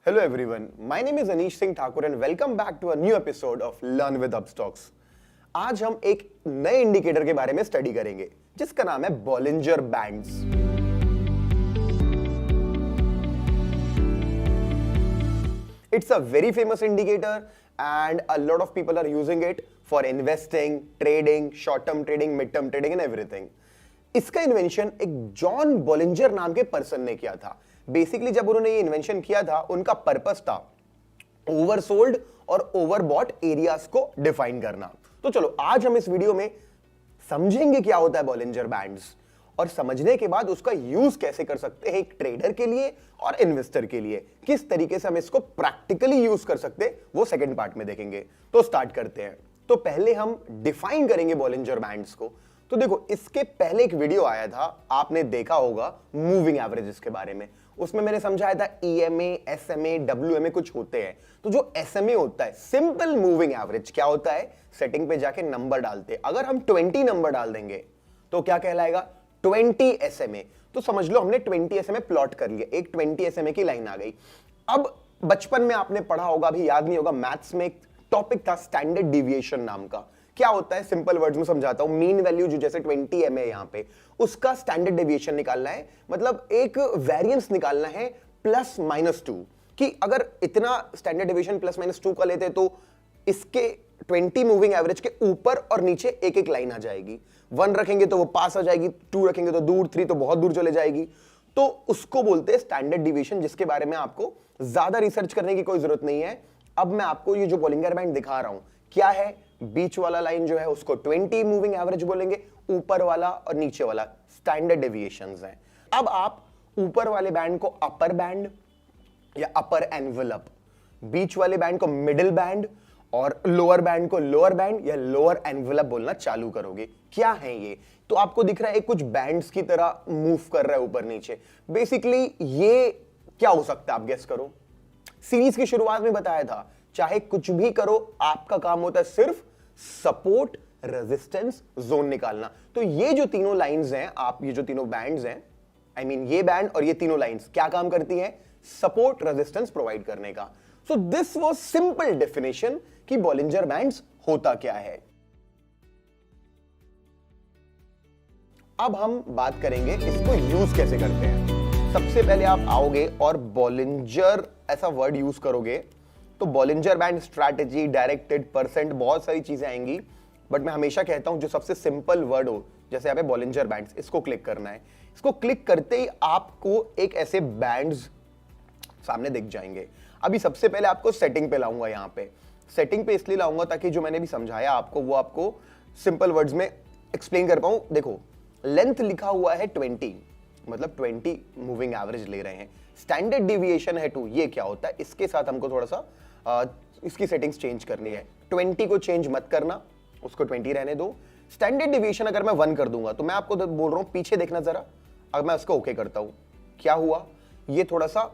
Hello everyone, my name is Anish Singh Thakur and welcome back to a new episode of Learn with Upstocks. आज हम एक नए indicator के बारे में स्टडी करेंगे जिसका नाम है Bollinger bands. It's a very famous indicator and a lot of people are using it for investing, trading, short-term trading, mid-term trading and everything. इसका इन्वेंशन एक जॉन बॉलिंजर नाम के पर्सन ने किया था। बेसिकली जब उन्होंने ये इन्वेंशन किया था उनका पर्पस था ओवरसोल्ड और ओवरबॉट एरियाज को डिफाइन करना। तो चलो आज हम इस वीडियो में समझेंगे क्या होता है बॉलिंजर बैंड्स और समझने के बाद उसका यूज कैसे कर सकते हैं एक ट्रेडर के लिए और इन्वेस्टर के लिए, किस तरीके से हम इसको प्रैक्टिकली यूज कर सकते हैं वो सेकंड पार्ट में देखेंगे। तो स्टार्ट करते हैं। तो पहले हम डिफाइन करेंगे बॉलिंजर बैंड्स को। तो देखो इसके पहले एक वीडियो आया था, आपने देखा होगा मूविंग एवरेजेस के बारे में। उसमें मैंने समझाया था EMA, SMA, WMA कुछ होते हैं। तो जो SMA होता है सिंपल मूविंग एवरेज, क्या होता है सेटिंग पे जाके नंबर डालते हैं। अगर हम 20 नंबर डाल देंगे तो क्या कहलाएगा 20 SMA। तो समझ लो हमने 20 SMA प्लॉट कर लिया, एक 20 SMA की लाइन आ गई। अब बचपन में आपने पढ़ा होगा, अभी याद नहीं होगा, मैथ्स में एक टॉपिक था स्टैंडर्ड डिविएशन नाम का। क्या होता है सिंपल वर्ड्स में समझाता हूं। मीन वैल्यू जो जैसे 20 MA यहां पे, उसका स्टैंडर्ड डेविएशन निकालना है, मतलब एक वेरिएंस निकालना है +-2 कि अगर इतना स्टैंडर्ड डेविएशन +-2 का लेते तो इसके 20 मूविंग एवरेज के ऊपर और नीचे एक एक लाइन आ जाएगी। 1 रखेंगे तो वो पास आ जाएगी, 2 रखेंगे तो दूर, 3 तो बहुत दूर चले जाएगी। तो उसको बोलते हैं स्टैंडर्ड डिविएशन, जिसके बारे में आपको ज्यादा रिसर्च करने की कोई जरूरत नहीं है। अब मैं आपको ये जो बॉलिंजर बैंड दिखा रहा हूं क्या है, बीच वाला लाइन जो है उसको 20 मूविंग एवरेज बोलेंगे, ऊपर वाला और नीचे वाला स्टैंडर्ड डेविएशंस हैं। अब आप ऊपर वाले बैंड को अपर बैंड या अपर एनवेलप, बीच वाले बैंड को मिडिल बैंड और लोअर बैंड को लोअर बैंड या लोअर एनवेलप बोलना चालू करोगे। क्या है ये? तो आपको दिख रहा है कुछ बैंड्स की तरह मूव कर रहा है ऊपर नीचे। बेसिकली ये क्या हो सकता है आप गेस करो। सीरीज की शुरुआत में बताया था चाहे कुछ भी करो आपका काम होता है सिर्फ सपोर्ट रेजिस्टेंस जोन निकालना। तो ये जो तीनों लाइंस हैं, आप ये जो तीनों बैंड्स हैं, आई मीन ये बैंड और ये तीनों लाइंस क्या काम करती हैं? सपोर्ट रेजिस्टेंस प्रोवाइड करने का। So this was simple definition कि बॉलिंजर बैंड्स होता क्या है। अब हम बात करेंगे इसको यूज कैसे करते हैं। सबसे पहले आप आओगे और बॉलिंजर ऐसा वर्ड यूज करोगे तो Bollinger band strategy, directed, percent, बहुत सारी चीजें आएंगी। बट मैं हमेशा कहता हूं जो सबसे सिंपल वर्ड हो, जैसे यहाँ पे बॉलिंजर बैंड्स, इसको क्लिक करना है। इसको क्लिक करते ही आपको एक ऐसे बैंड्स सामने दिख जाएंगे। अभी सबसे पहले आपको सेटिंग पे लाऊंगा। यहाँ पे सेटिंग पे इसलिए लाऊंगा ताकि जो मैंने भी समझाया आपको वो आपको सिंपल वर्ड्स में एक्सप्लेन कर पाऊं। देखो लेंथ लिखा हुआ है 20, मतलब 20 मूविंग एवरेज ले रहे हैं। स्टैंडर्ड डिविएशन है 2, ये क्या होता है? इसके साथ हमको थोड़ा सा इसकी सेटिंग्स चेंज करनी है। 20 को चेंज मत करना, उसको 20 रहने दो। स्टैंडर्ड डिविएशन अगर मैं 1 कर दूंगा तो मैं आपको बोल रहा हूं पीछे देखना जरा। अगर मैं उसको ओके करता हूं, क्या हुआ? ये थोड़ा सा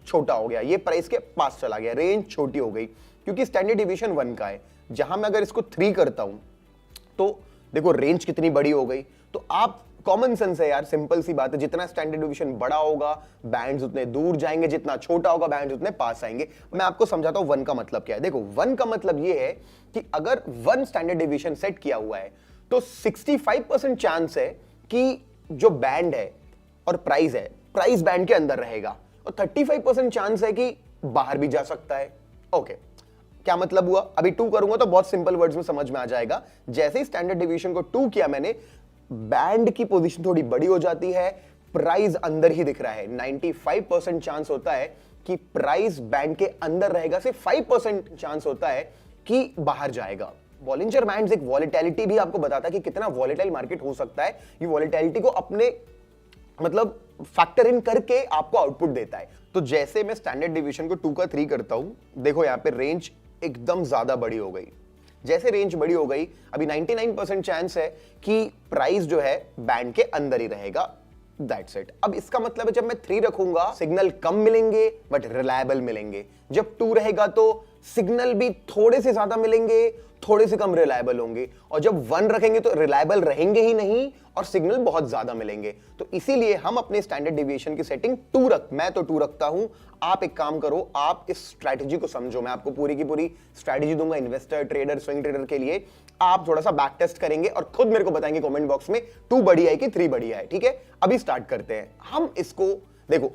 छोटा हो गया, ये प्राइस के पास चला गया, रेंज छोटी हो गई क्योंकि स्टैंडर्ड डिविएशन 1 का है। जहां मैं अगर इसको 3 करता हूं तो देखो रेंज कितनी बड़ी हो गई। तो आप कॉमन सेंस है यार, सिंपल सी बात है, जितना स्टैंडर्ड डिविएशन बड़ा होगा बैंड्स उतने दूर जाएंगे, जितना छोटा होगा बैंड्स उतने पास आएंगे। मैं आपको समझाता हूं 1 का मतलब क्या है। देखो 1 का मतलब ये है कि अगर 1 स्टैंडर्ड डिविएशन सेट किया हुआ है तो 65% चांस है कि जो बैंड है और प्राइस है, प्राइस बैंड के अंदर रहेगा और 35% चांस है कि बाहर भी जा सकता है। ओके, क्या मतलब हुआ? अभी 2 करूंगा तो बहुत सिंपल वर्ड्स में समझ में आ जाएगा। जैसे ही स्टैंडर्ड डिविएशन को 2 किया मैंने, बैंड की पोजीशन थोड़ी बड़ी हो जाती है, प्राइस अंदर ही दिख रहा है। 95% चांस होता है कि प्राइस बैंड के अंदर रहेगा, सिर्फ 5% चांस होता है कि बाहर जाएगा। बॉलिंजर बैंड्स एक वॉलेटिलिटी भी आपको बताता है कि कितना वॉलेटाइल मार्केट हो सकता है। ये वॉलेटिलिटी को अपने मतलब फैक्टर इन करके आपको आउटपुट देता है। तो जैसे मैं स्टैंडर्ड डिविएशन को 2 का 3 करता हूं, देखो यहां पे रेंज एकदम ज्यादा बड़ी हो गई। जैसे रेंज बड़ी हो गई, अभी 99% चांस है कि प्राइस जो है बैंड के अंदर ही रहेगा। That's it. अब इसका मतलब है जब मैं 3 रखूंगा सिग्नल कम मिलेंगे बट रिलायबल मिलेंगे। जब 2 रहेगा तो सिग्नल भी थोड़े से ज्यादा मिलेंगे, थोड़े से कम रिलायबल होंगे, और जब 1 रखेंगे तो रिलायबल रहेंगे ही नहीं और सिग्नल बहुत ज्यादा मिलेंगे। तो इसीलिए हम अपने स्टैंडर्ड डेविएशन की सेटिंग 2 मैं तो 2 रखता हूं। आप एक काम करो, आप इस स्ट्रैटेजी को समझो, मैं आपको पूरी की पूरी स्ट्रैटेजी दूंगा इन्वेस्टर, ट्रेडर, स्विंग ट्रेडर के लिए। आप थोड़ा सा बैक टेस्ट करेंगे और खुद मेरे को बताएंगे कमेंट बॉक्स में 2 बढ़िया है कि 3 बढ़िया है। ठीक है, अभी स्टार्ट करते हैं हम इसको। देखो,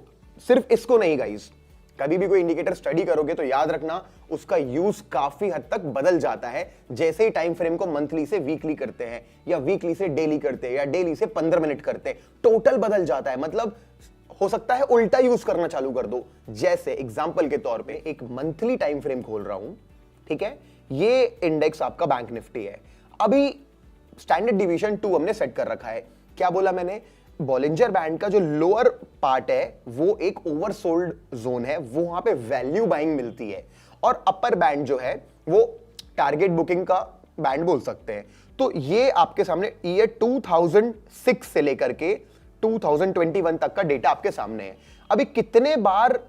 सिर्फ इसको नहीं गाइस, कभी भी कोई इंडिकेटर स्टडी करोगे तो याद रखना उसका यूज काफी हद तक बदल जाता है। जैसे ही टाइम फ्रेम को मंथली से वीकली करते हैं, या वीकली से डेली करते हैं, या डेली से 15 मिनट करते हैं, टोटल बदल जाता है। मतलब हो सकता है उल्टा यूज करना चालू कर दो। जैसे एग्जांपल के तौर पे एक मंथली टाइम फ्रेम खोल रहा हूं, ठीक है, ये इंडेक्स आपका बैंक निफ्टी है। अभी स्टैंडर्ड डिवीजन 2 हमने सेट कर रखा है। क्या बोला मैंने? बॉलिंजर बैंड का जो लोअर पार्ट है वो एक ओवरसोल्ड जोन है, वो वहां पे वैल्यू बाइंग मिलती है, और अपर बैंड जो है वो टारगेट बुकिंग का बैंड बोल सकते हैं। तो ये आपके सामने ईयर 2006 से लेकर के 2021 तक का डेटा आपके सामने है। अभी कितने बार,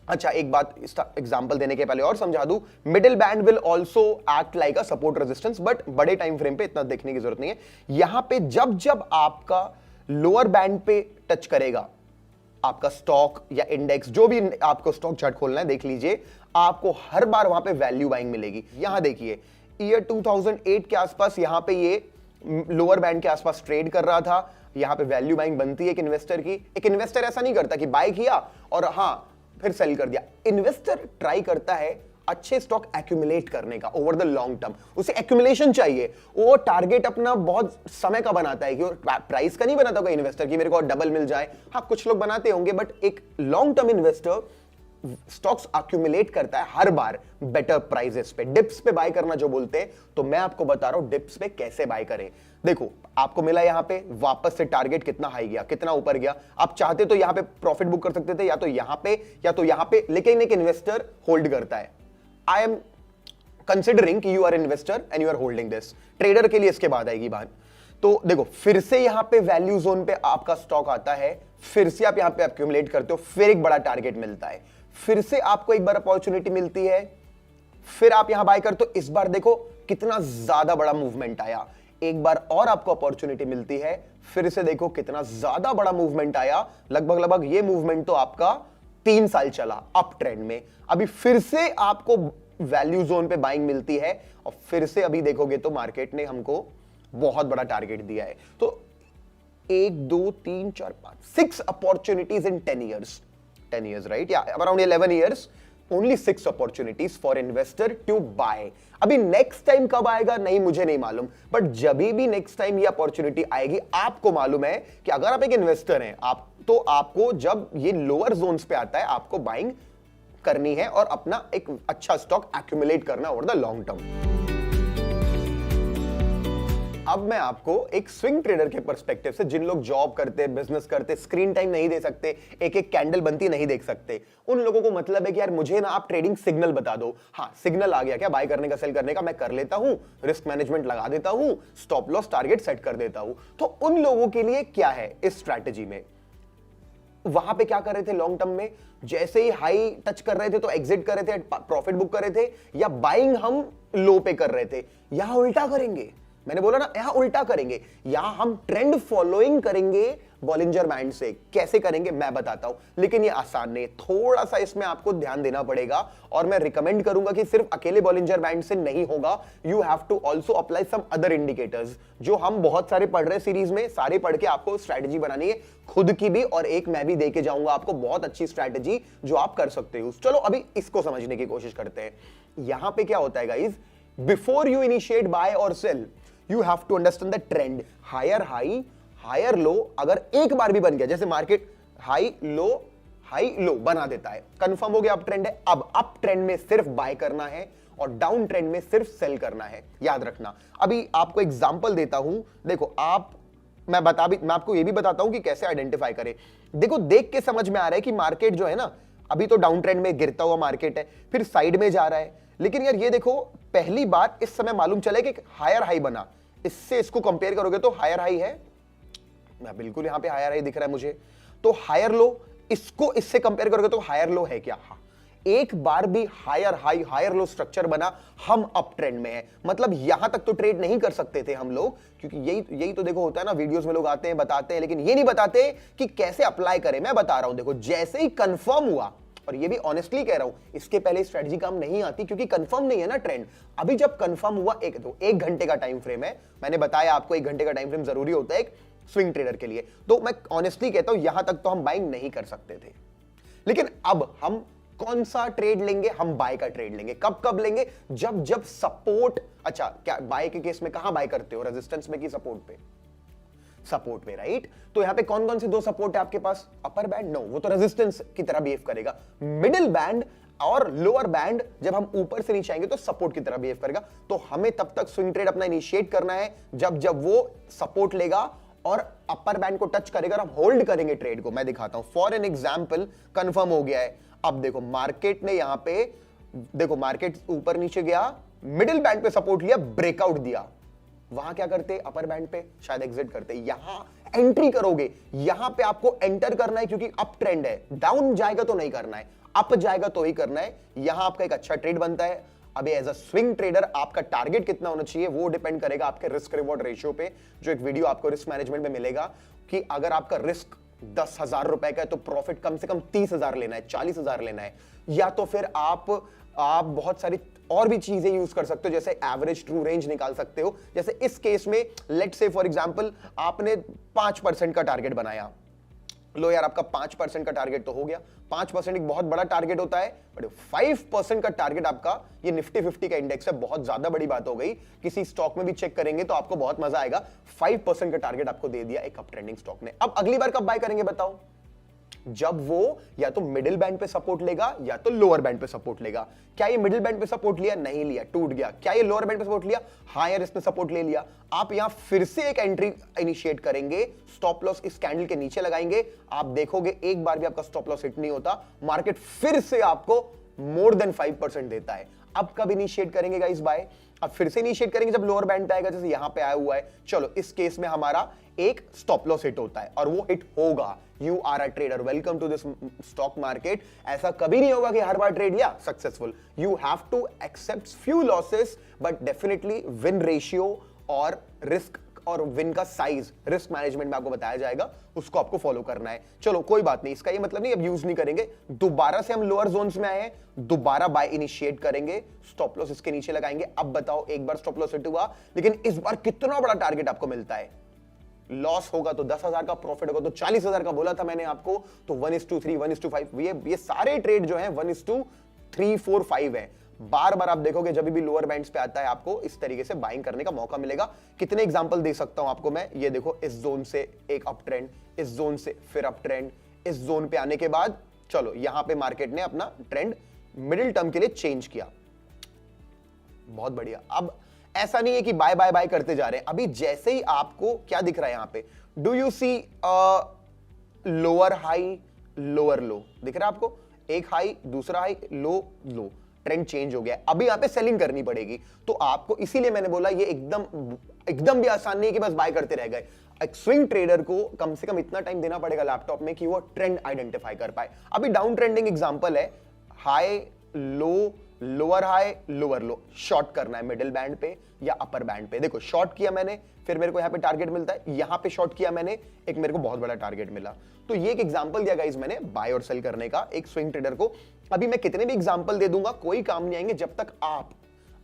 अच्छा एक बात एग्जांपल देने के पहले और समझा दूं, middle band will also act like a support resistance, but बड़े टाइम फ्रेम पे इतना देखने की जरूरत नहीं है। यहां पे जब जब आपका लोअर बैंड पे टच करेगा आपका स्टॉक या इंडेक्स, जो भी आपको स्टॉक चार्ट खोलना है देख लीजिए, आपको हर बार वहां पे वैल्यू बाइंग मिलेगी। यहां देखिए ईयर 2008 के आसपास यहां पे ये लोअर बैंड के आसपास ट्रेड कर रहा था। यहां पे वैल्यू बाइंग बनती है एक इन्वेस्टर की। एक इन्वेस्टर ऐसा नहीं करता कि बाय किया और हां फिर सेल कर दिया। इन्वेस्टर ट्राई करता है अच्छे स्टॉक एक्यूमुलेट करने का ओवर द लॉन्ग टर्म। उसे एक्यूमुलेशन चाहिए, वो टारगेट अपना बहुत समय का बनाता है कि प्राइस का नहीं बनाता कोई इन्वेस्टर की मेरे को और डबल मिल जाए। हाँ, कुछ लोग बनाते होंगे, बट एक long term investor stocks accumulate करता है हर बार बेटर प्राइसेस पे। डिप्स पे बाय करना जो बोलते हैं, तो मैं आपको बता रहा हूं डिप्स पे कैसे बाय करें। देखो आपको मिला यहां पे, वापस से टारगेट कितना हाई गया, कितना ऊपर गया। आप चाहते तो यहां पे प्रॉफिट बुक कर सकते थे, या तो यहां पे या तो यहां पे, लेकिन एक इन्वेस्टर होल्ड करता है। आई एम कंसिडरिंग कि you are investor and you are holding this. Trader के लिए इसके बाद आएगी बात। तो देखो फिर से यहां पे वैल्यू जोन पे आपका स्टॉक आता है, फिर से आप यहां पे एक्यूमुलेट करते हो, फिर एक बड़ा टारगेट मिलता है, फिर से आपको एक बार अपॉर्चुनिटी मिलती है, फिर आप यहां बाय करते हो। इस बार देखो कितना ज्यादा बड़ा मूवमेंट आया। एक बार और आपको अपॉर्चुनिटी मिलती है, फिर से देखो कितना ज्यादा बड़ा मूवमेंट आया। लगभग ये मूवमेंट तो आपका 3 साल चला अप ट्रेंड में। अभी फिर से आपको वैल्यू जोन पे बाइंग मिलती है, और फिर से अभी देखोगे तो मार्केट ने हमको बहुत बड़ा टारगेट दिया है। तो 1 2 3 4 5 6 opportunities in 10 years, 10 years, right? Yeah, around 11 years, only 6 opportunities for investor to buy. अभी नेक्स्ट टाइम कब आएगा नहीं मुझे नहीं मालूम, बट जब भी नेक्स्ट टाइम ये अपॉर्चुनिटी आएगी आपको मालूम है कि अगर आप एक इन्वेस्टर हैं आप, तो आपको जब ये लोअर जोन्स पे आता है आपको बाइंग करनी है और अपना एक अच्छा स्टॉक एक्यूमुलेट करना ओवर द लॉन्ग टर्म। अब मैं आपको एक स्विंग ट्रेडर के पर्सपेक्टिव से, जिन लोग जॉब करते, बिजनेस करते, स्क्रीन टाइम नहीं दे सकते, एक एक कैंडल बनती नहीं देख सकते, उन लोगों को मतलब है कि यार मुझे ना आप ट्रेडिंग सिग्नल बता दो। हाँ, सिग्नल आ गया क्या बाय करने का, सेल करने का, मैं कर लेता हूं, रिस्क मैनेजमेंट लगा देता हूं, स्टॉप लॉस टारगेट सेट कर देता हूं। तो उन लोगों के लिए क्या है इस स्ट्रैटेजी में? वहां पे क्या कर रहे थे लॉन्ग टर्म में, जैसे ही हाई टच कर रहे थे तो एग्जिट कर रहे थे, प्रॉफिट बुक कर रहे थे, या बाइंग हम लो पे कर रहे थे। यहां उल्टा करेंगे, मैंने बोला ना यहां उल्टा करेंगे, यहां हम ट्रेंड फॉलोइंग करेंगे बॉलिंजर बैंड से। कैसे करेंगे मैं बताता हूं, लेकिन ये आसान नहीं, थोड़ा सा इसमें आपको ध्यान देना पड़ेगा, और मैं रिकमेंड करूंगा कि सिर्फ अकेले बॉलिंजर बैंड से नहीं होगा। You have to also apply some other indicators, जो हम बहुत सारे पढ़ रहे सीरीज में, सारे पढ़ के आपको स्ट्रैटेजी बनानी है खुद की भी, और एक मैं भी दे के जाऊंगा आपको बहुत अच्छी स्ट्रैटेजी जो आप कर सकते हो। चलो अभी इसको समझने की कोशिश करते हैं। यहां पे क्या होता है guys, before you initiate bye और cell you have to understand the trend, higher high, higher low। अगर एक बार भी बन गया, जैसे मार्केट हाई लो बना देता है, कंफर्म हो गया अप ट्रेंड है। अब अप ट्रेंड में सिर्फ बाय करना है और डाउन ट्रेंड में सिर्फ सेल करना है, याद रखना। अभी आपको एग्जांपल देता हूं, देखो मैं आपको ये भी बताता हूं कि कैसे आइडेंटिफाई करें। देखो देख के समझ में आ रहा है कि मार्केट जो है ना, अभी तो डाउन ट्रेंड में गिरता हुआ मार्केट है, फिर साइड में जा रहा है, लेकिन यार ये देखो पहली बार इस समय मालूम चला कि हायर हाई बना। इससे इसको कंपेयर करोगे तो हायर हाई है, मैं बिल्कुल यहां पे हायर हाई दिख रहा है मुझे, तो हायर लो, इसको इससे कंपेयर करोगे तो हायर लो है क्या? हाँ, एक बार भी higher high higher low structure बना, हम अप ट्रेंड में है। मतलब यहां तक तो ट्रेड नहीं कर सकते थे हम लोग, क्योंकि यही तो देखो होता है ना, वीडियोस में लोग आते हैं बताते हैं, लेकिन ये नहीं बताते कि कैसे अप्लाई करें। मैं बता रहा हूं, देखो जैसे ही कंफर्म हुआ, और ये भी ऑनेस्टली कह रहा हूं, इसके पहले स्ट्रेटजी काम नहीं आती, क्योंकि कंफर्म नहीं है ना ट्रेंड। अभी जब कंफर्म हुआ, एक घंटे का टाइम फ्रेम है, मैंने बताया आपको 1 घंटे का टाइम फ्रेम जरूरी होता है एक स्विंग ट्रेडर के लिए, तो मैं ऑनेस्टली कहता हूं यहां तक तो हम बाइंग नहीं कर सकते थे। लेकिन अब हम कौन सा ट्रेड लेंगे? हम बाय का ट्रेड लेंगे। कब कब लेंगे? जब जब सपोर्ट, अच्छा क्या बाय के केस में कहां बाय करते हो, रेजिस्टेंस में कि सपोर्ट पे? सपोर्ट पे, राइट। तो यहां पे कौन कौन से 2 सपोर्ट है आपके पास? अपर बैंड, नो, वो तो रेजिस्टेंस की तरह बिहेव करेगा। मिडिल बैंड और लोअर बैंड, जब हम ऊपर से नीचे आएंगे तो सपोर्ट की तरह बिहेव करेगा। तो हमें तब तक स्विंग ट्रेड अपना इनिशिएट करना है जब जब वो सपोर्ट लेगा और अपर बैंड को टच करेगा, और हम होल्ड करेंगे ट्रेड को। मैं दिखाता हूं फॉर एन एग्जांपल, कंफर्म हो गया है। अब देखो मार्केट ने यहां पे, देखो मार्केट ऊपर नीचे गया, मिडिल बैंड पे सपोर्ट लिया, ब्रेकआउट दिया, वहां क्या करते? अपर बैंड पे शायद एग्जिट करते। यहां एंट्री करोगे, यहां पे आपको एंटर करना है, क्योंकि अप ट्रेंड है। डाउन जाएगा तो नहीं करना है, अप जाएगा तो ही करना है। यहां आपका एक अच्छा ट्रेड बनता है। अभी एज अ स्विंग ट्रेडर आपका टारगेट कितना होना चाहिए वो डिपेंड करेगा आपके रिस्क रिवॉर्ड रेशियो पे, जो एक वीडियो आपको रिस्क मैनेजमेंट में मिलेगा, कि अगर आपका रिस्क 10,000 रुपए का है तो प्रॉफिट कम से कम 30,000 लेना है, 40,000 लेना है। या तो फिर आप बहुत सारी और भी चीजें यूज कर सकते हो, जैसे एवरेज ट्रू रेंज निकाल सकते हो। जैसे इस केस में लेट्स से फॉर एग्जांपल आपने 5% का टारगेट बनाया, लो यार आपका 5% का टारगेट तो हो गया। 5% एक बहुत बड़ा टारगेट होता है, बट 5% का टारगेट आपका, ये निफ्टी 50 का इंडेक्स है, बहुत ज्यादा बड़ी बात हो गई। किसी स्टॉक में भी चेक करेंगे तो आपको बहुत मजा आएगा। 5% का टारगेट आपको दे दिया एक अप ट्रेंडिंग स्टॉक ने। अब अगली बार कब बाय करेंगे बताओ? जब वो या तो मिडिल बैंड पे सपोर्ट लेगा या तो लोअर बैंड पे सपोर्ट लेगा। क्या ये मिडिल बैंड पे सपोर्ट लिया? नहीं लिया, टूट गया। क्या ये लोअर बैंड पे सपोर्ट लिया? हाँ यार इसने सपोर्ट ले लिया। आप यहां फिर से एक एंट्री इनिशिएट करेंगे, स्टॉप लॉस इस कैंडल के नीचे लगाएंगे। आप देखोगे एक बार भी आपका स्टॉप लॉस हिट नहीं होता, मार्केट फिर से आपको मोर देन 5% देता है। अब कब इनिशिएट करेंगे गाइस बाय? अब फिर से इनिशिएट करेंगे जब लोअर बैंड पे आएगा, जैसे यहां पे आया हुआ है। चलो इस केस में हमारा एक स्टॉप लॉस हिट होता है और वो हिट होगा। You are a trader, welcome to this stock market. ऐसा कभी नहीं होगा कि हर बार ट्रेड लिया successful. You have to accept few losses, but definitely win ratio और रिस्क और विन का साइज रिस्क मैनेजमेंट में आपको बताया जाएगा, उसको आपको फॉलो करना है। चलो कोई बात नहीं, इसका ये मतलब नहीं अब यूज नहीं करेंगे। दोबारा से हम लोअर जोन्स में आए हैं, दोबारा बाय इनिशिएट करेंगे, स्टॉप लॉस इसके नीचे लगाएंगे। अब बताओ एक बार स्टॉप लॉस हिट हुआ, लेकिन इस बार कितना बड़ा टारगेट आपको मिलता है? लॉस होगा तो 10,000 का, प्रॉफिट होगा तो 40,000 का, बोला था मैंने आपको। तो 1:3, 1:5, ये सारे ट्रेड जो है 1:3, 4, 5 है। बार बार आप देखोगे जब भी लोअर बैंड्स पे आता है आपको इस तरीके से बाइंग करने का मौका मिलेगा। कितने एग्जांपल दे सकता हूं आपको मैं, ये देखो इस जोन से एक अप ट्रेंड, इस जोन से फिर अप ट्रेंड, इस जोन पे आने के बाद चलो यहां पे मार्केट ने अपना ट्रेंड मिडिल टर्म के लिए चेंज किया। बहुत बढ़िया। अब ऐसा नहीं है कि बाय बाय बाय करते जा रहे हैं। अभी जैसे ही आपको क्या दिख रहा है यहां पे, do you see lower high lower low दिख रहा है आपको? एक हाई दूसरा high low low, trend change हो गया। अभी यहां पे सेलिंग करनी पड़ेगी। तो आपको इसीलिए मैंने बोला ये एकदम भी आसान नहीं है कि बस बाय करते रह गए। एक स्विंग ट्रेडर को कम से कम इतना टाइम देना पड़ेगा लैपटॉप में कि वो ट्रेंड आइडेंटिफाई कर पाए। अभी डाउन ट्रेंडिंग एग्जांपल है, high low lower high lower लो, शॉर्ट करना है मिडिल बैंड पे या अपर बैंड पे। देखो शॉर्ट किया मैंने, फिर मेरे को यहां पे टारगेट मिलता है, यहां पे शॉर्ट किया मैंने, एक मेरे को बहुत बड़ा टारगेट मिला। तो ये एक एग्जांपल दिया गाइस मैंने बाय और सेल करने का एक स्विंग ट्रेडर को। अभी मैं कितने भी एग्जांपल दे दूंगा कोई काम नहीं आएंगे जब तक आप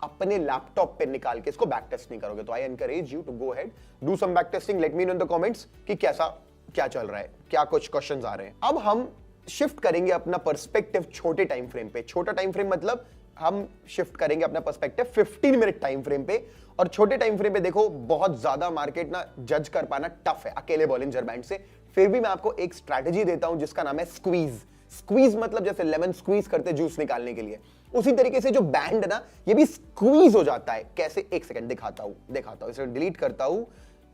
अपने लैपटॉप पे निकाल के इसको बैक टेस्ट नहीं करोगे। तो I encourage you to go ahead, do some back testing, let me know in the comments कि कैसा क्या चल रहा है, क्या कुछ क्वेश्चंस आ रहे हैं। अब हम शिफ्ट करेंगे अपना पर्सपेक्टिव छोटे टाइम फ्रेम पे। छोटा टाइम फ्रेम मतलब हम शिफ्ट करेंगे अपना पर्सपेक्टिव 15 मिनट टाइम फ्रेम पे। और छोटे टाइम फ्रेम पे देखो बहुत ज्यादा मार्केट ना जज कर पाना टफ है अकेले बॉलिंजर बैंड से। फिर भी मैं आपको एक स्ट्रैटेजी देता हूं जिसका नाम है स्क्वीज। स्क्वीज मतलब जैसे लेमन स्क्वीज करते जूस निकालने के लिए, उसी तरीके से जो बैंड ना ये भी स्क्वीज हो जाता है। कैसे? एक सेकंड दिखाता हूं, इसे डिलीट करता हूं।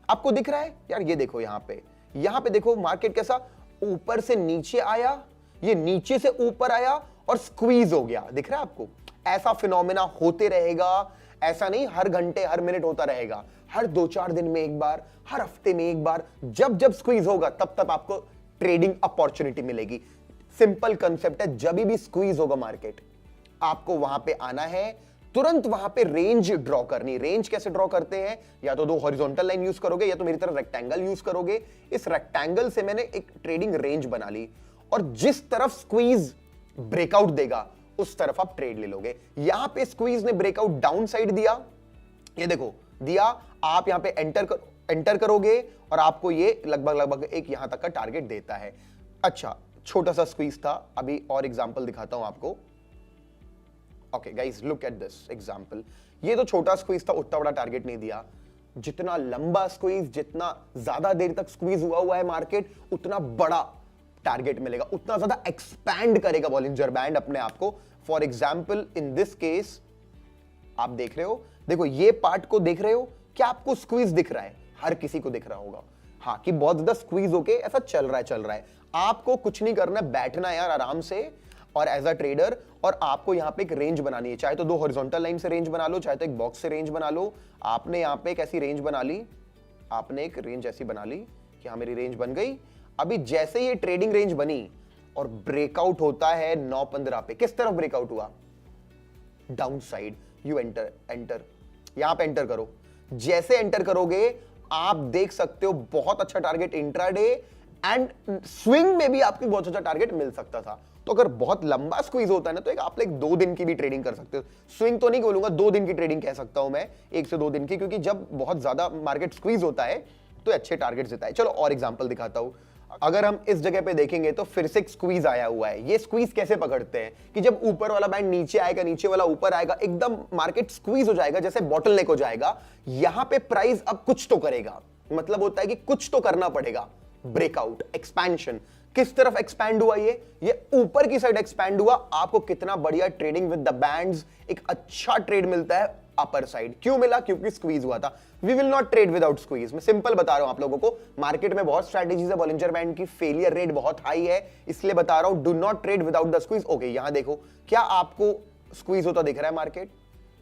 आपको दिख रहा है यार? ये देखो यहां पे देखो मार्केट कैसा ऊपर से नीचे आया, ये नीचे से ऊपर आया और स्क्वीज हो गया। दिख रहा है आपको? ऐसा फिनोमेना होते रहेगा। ऐसा नहीं हर घंटे हर मिनट होता रहेगा, हर 2-4 दिन में एक बार, हर हफ्ते में एक बार, जब जब स्क्वीज होगा तब तब आपको ट्रेडिंग अपॉर्चुनिटी मिलेगी। सिंपल कंसेप्ट है, जब भी स्क्वीज होगा मार्केट, आपको वहां पे आना है, तुरंत वहां पे रेंज ड्रॉ करनी। रेंज कैसे ड्रॉ करते हैं? या तो दो हॉरिजॉन्टल लाइन यूज करोगे या तो मेरी तरह रेक्टेंगल यूज करोगे। इस रेक्टेंगल से मैंने एक ट्रेडिंग रेंज बना ली और जिस तरफ स्क्वीज ब्रेकआउट देगा उस तरफ आप ट्रेड ले लोगे। यहां पे स्क्वीज ने ब्रेकआउट डाउन साइड दिया, ये देखो दिया, आप यहां पे एंटर करोगे और आपको ये लगभग एक यहां तक का टारगेट देता है। अच्छा, छोटा सा स्क्वीज था, अभी और एग्जांपल दिखाता हूं आपको। Okay guys, look at this example. ये तो छोटा स्क्वीज था, उतना बड़ा टारगेट नहीं दिया। जितना लंबा स्क्वीज, जितना ज्यादा देर तक स्क्वीज हुआ है मार्केट, उतना बड़ा टारगेट मिलेगा, उतना ज्यादा एक्सपैंड करेगा बॉलिंजर बैंड अपने आप को। For example in this case आप देख रहे हो, देखो ये पार्ट को देख रहे हो, क्या आपको स्क्वीज दिख रहा है? हर किसी को दिख रहा होगा, हाँ, कि बहुत ज्यादा स्क्वीज होके ऐसा चल रहा है। आपको कुछ नहीं करना, बैठना यार आराम से और एज अ ट्रेडर, और आपको यहां पे एक रेंज बनानी है। चाहे तो दो हॉरिजॉन्टल लाइन से रेंज बना लो, चाहे तो एक बॉक्स से रेंज बना लो। आपने यहां पे एक ऐसी रेंज बना ली, आपने एक रेंज ऐसी बना ली कि हाँ मेरी रेंज बन गई। अभी जैसे ये ट्रेडिंग रेंज बनी और ब्रेकआउट होता है 9:15 पे, किस तरफ ब्रेकआउट हुआ? Down side. यू एंटर यहां पे एंटर करो। जैसे एंटर करोगे आप देख सकते हो बहुत अच्छा टारगेट इंट्राडे एंड स्विंग में भी आपको बहुत अच्छा टारगेट मिल सकता था। तो अगर बहुत लंबा स्क्वीज होता है ना, तो एक आप 2 दिन की भी ट्रेडिंग कर सकते हो। स्विंग तो नहीं बोलूंगा, 2 दिन की ट्रेडिंग कह सकता हूं मैं, 1 से 2 दिन की, क्योंकि जब बहुत ज्यादा मार्केट स्क्वीज होता है तो अच्छे टारगेट देता है। चलो और एग्जांपल दिखाता हूं। अगर हम इस जगह पे देखेंगे तो फिर से एक स्क्वीज आया हुआ है। ये स्क्वीज कैसे पकड़ते हैं कि जब ऊपर वाला बैंड नीचे आएगा, नीचे वाला ऊपर आएगा, एकदम मार्केट स्क्वीज हो जाएगा, जैसे बॉटलनेक हो जाएगा। यहां पे प्राइस अब कुछ तो करेगा, मतलब होता है कि कुछ तो करना पड़ेगा। Breakout, expansion. किस तरफ एक्सपैंड हुआ? ये ऊपर की साइड एक्सपैंड हुआ। आपको कितना बढ़िया ट्रेडिंग विद द बैंड्स, एक अच्छा ट्रेड मिलता है अपर साइड। क्यों मिला? क्योंकि स्क्वीज हुआ था। We will not trade without squeeze. मैं सिंपल बता रहा हूं आप लोगों को, मार्केट में बहुत स्ट्रैटेजीज है, बॉलिंजर बैंड की फेलियर रेट बहुत हाई है, इसलिए बता रहा हूं do not trade without the squeeze. Okay, यहां देखो, क्या आपको स्क्वीज होता दिख रहा है मार्केट?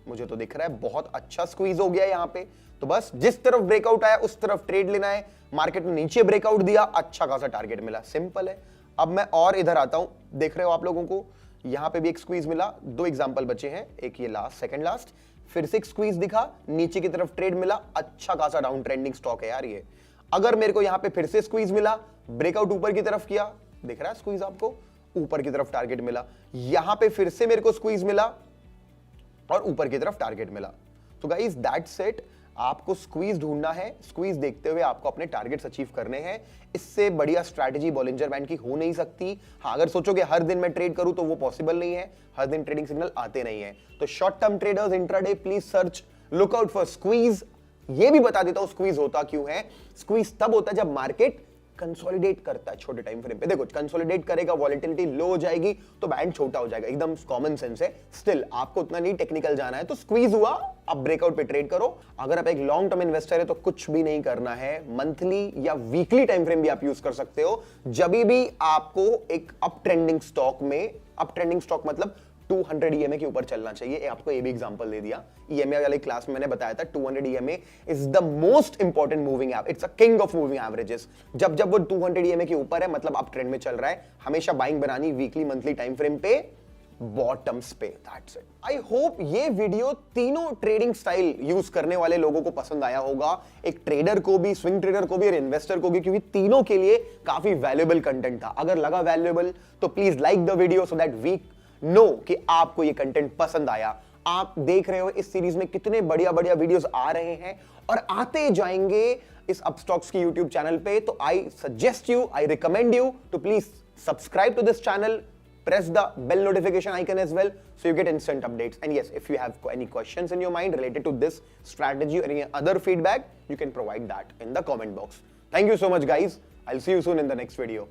मुझे तो दिख रहा है बहुत अच्छा स्क्वीज हो गया यहां पे। तो बस जिस तरफ ब्रेकआउट आया उस तरफ ट्रेड लेना है। मार्केट ने नीचे ब्रेकआउट दिया, अच्छा खासा टारगेट मिला, सिंपल है। अब मैं और इधर आता हूं, देख रहे हो आप लोगों को, यहां पे भी एक स्क्वीज मिला। 2 एग्जांपल बचे हैं, एक ये लास्ट, सेकंड लास्ट। फिर से एक स्क्वीज दिखा, नीचे की तरफ ट्रेड मिला, अच्छा खासा डाउन ट्रेंडिंग स्टॉक है यार ये। अगर मेरे को यहां पे फिर से स्क्वीज मिला, ब्रेकआउट ऊपर की तरफ किया, दिख रहा है स्क्वीज आपको, ऊपर की तरफ टारगेट मिला। यहां पे फिर से मेरे को स्क्वीज मिला और ऊपर की तरफ टारगेट मिला। तो गाइस दैट्स इट। आपको स्क्वीज ढूंढना है, स्क्वीज देखते हुए आपको अपने टारगेट्स अचीव करने हैं। इससे बढ़िया स्ट्रैटेजी बॉलिंजर बैंड की हो नहीं सकती। हाँ, अगर सोचोगे हर दिन मैं ट्रेड करूं तो वो पॉसिबल नहीं है, हर दिन ट्रेडिंग सिग्नल आते नहीं है। तो short term traders, intraday, please search, look out for squeeze. ये भी बता देता हूं स्क्वीज होता क्यों है। स्क्वीज तब होता है जब मार्केट कंसोलिडेट करता है छोटे टाइम फ्रेम पे। देखो कंसोलिडेट करेगा, वॉलेटिलिटी लो हो जाएगी तो बैंड छोटा हो जाएगा, एकदम कॉमन सेंस है। स्टिल आपको उतना नहीं टेक्निकल जाना है। तो स्क्वीज हुआ, आप ब्रेकआउट पे ट्रेड करो। अगर आप एक लॉन्ग टर्म इन्वेस्टर है तो कुछ भी नहीं करना है, मंथली या वीकली टाइम फ्रेम भी आप यूज कर सकते हो। जब भी आपको एक अप ट्रेंडिंग स्टॉक में, अप ट्रेंडिंग स्टॉक मतलब 200 EMA के ऊपर चलना चाहिए। आपको ये भी एग्जांपल दे दिया, EMA वाली क्लास में मैंने बताया था 200 EMA is the most important moving average, it's a king of moving averages. जब जब वो 200 EMA के ऊपर है मतलब आप ट्रेंड में चल रहा है, हमेशा बाइंग बनानी वीकली मंथली टाइम फ्रेम पे, बॉटम्स पे। That's it. आई होप ये वीडियो तीनों ट्रेडिंग स्टाइल यूज करने वाले लोगों को पसंद आया होगा, एक ट्रेडर को भी, स्विंग ट्रेडर को भी और इन्वेस्टर को भी, क्योंकि तीनों के लिए काफी वैल्यूएबल कंटेंट था। अगर लगा वैल्यूएबल तो please like the video so that we know कि आपको ये कंटेंट पसंद आया। आप देख रहे हो इस सीरीज में कितने बढ़िया बढ़िया वीडियोस आ रहे हैं और आते जाएंगे इस अपस्टॉक्स की यूट्यूब चैनल पे। तो I suggest you, I recommend you to please subscribe to this channel, press the bell notification icon as well so you get instant updates. And yes, if you have any questions in your mind related to this strategy or any other feedback, you can provide that in the comment box. Thank you so much guys. I'll see you soon in the next video.